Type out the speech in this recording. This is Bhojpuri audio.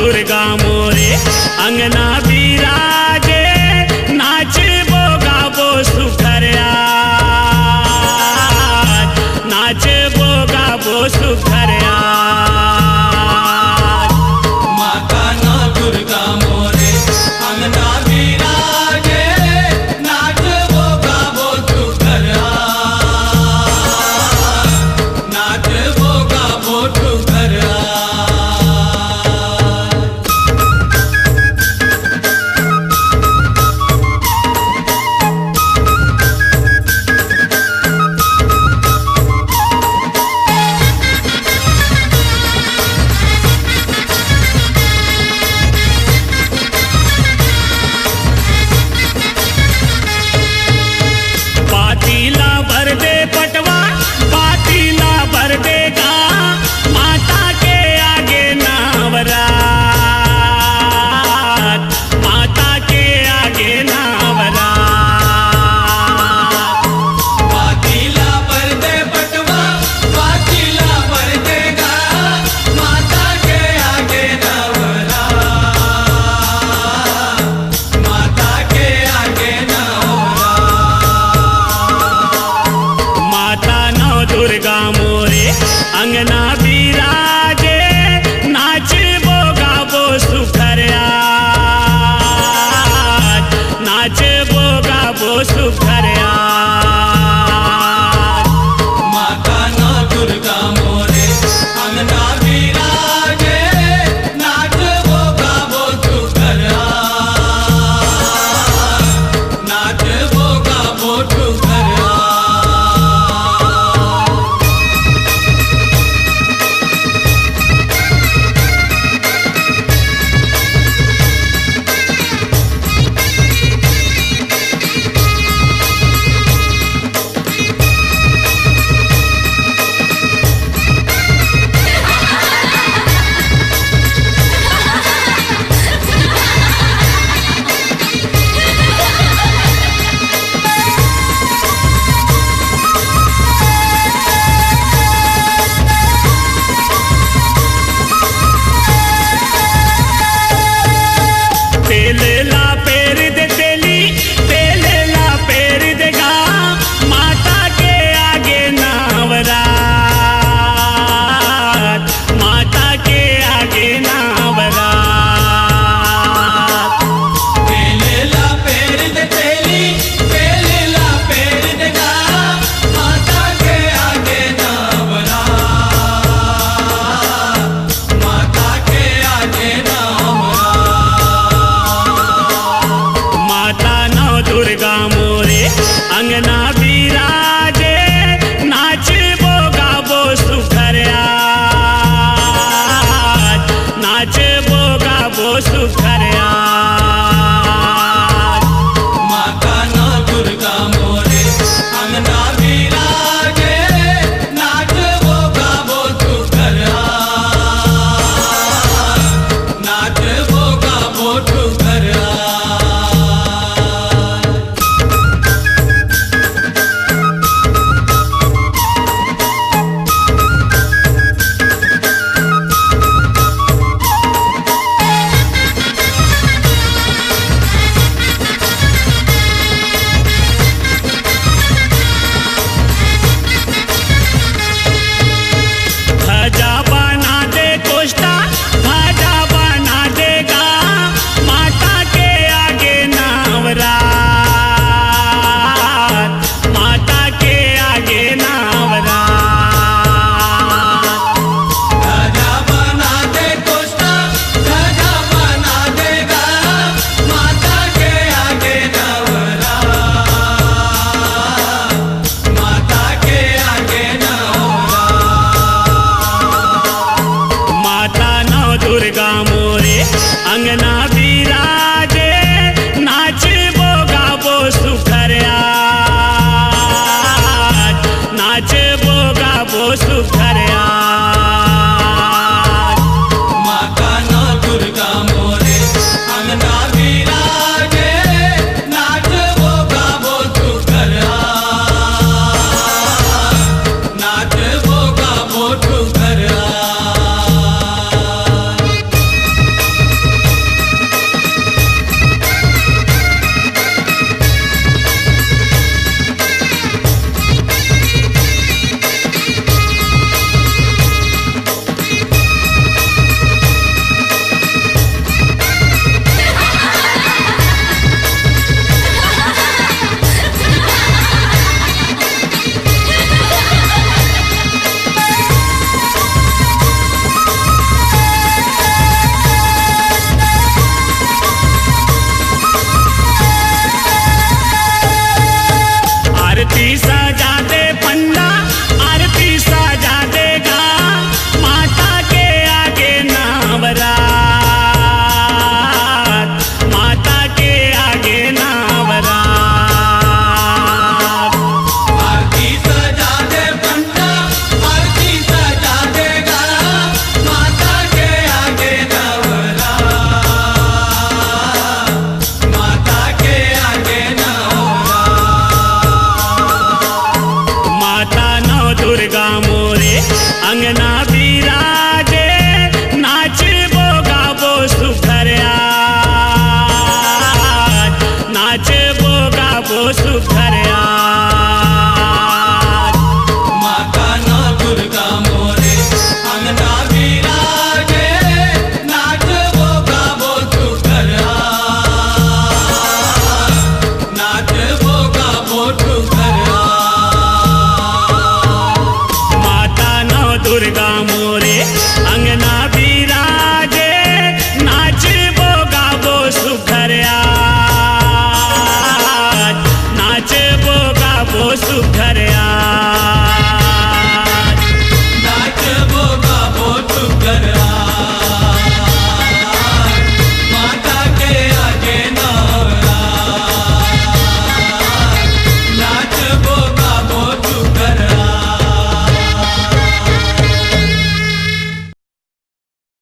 दुर्गा मोरे अंगना बिराजे, नाचबो गाबो सुखरिया, नाचबो गाबो सुखरिया। माता ना दुर्गा मोरे अंगना बिराजे, नाचबो गाबो सुखरिया, नाचबो गाबो सुखरिया। पातीला भर दे पटवा, पातीला भर देगा, माता के आगे नावरात, माता के आगे नावरात। पातीला भर दे पटवा, पातीला भर देगा, माता के आगे नवरात, माता के आगे नवरात। माता नौ दुर्गा मोरे अंगना बिराजे, नाचबो गाबो सुखरिया, नाचबो गाबो सुखरिया। माता ना दुर्गा मोरे अंगना बिराजे, नाचबो गाबो सुखरिया, नाचबो गाबो सुखरिया। तेलेला पेर दे तेली, तेलेला पेर देगा, माता के आगे नावरात, माता के आगे नावरात। तेलेला पेर दे तेली, तेलेला पेर देगा, माता के आगे नवरात, माता के आगे नवरात। माता नौ दुर्गा मोरे अंगना बिराजे, नाचबो गाबो सुखरिया, नाचबो गाबो सुखरिया। माता ना दुर्गा मोरे अंगना बिराजे, नाचबो गाबो सुखरिया, नाचबो गाबो सुखरिया। ध्वजा बना दे कोष्टा, ध्वजा बना देगा, माता के आगे नावरात, माता के आगे नावरात। ध्वजा बना दे कोष्टा, ध्वजा बना देगा, माता के आगे नवरात, माता के आगे नवरात। माता नौ दुर्गा मोरे अंगना बिराजे, नाचबो गाबो सुखरिया, नाचबो गाबो सुखरिया। माता ना दुर्गा मोरे अंगना बिराजे, नाचबो गाबो सुखरिया, नाचबो गाबो सुखरिया। सुघर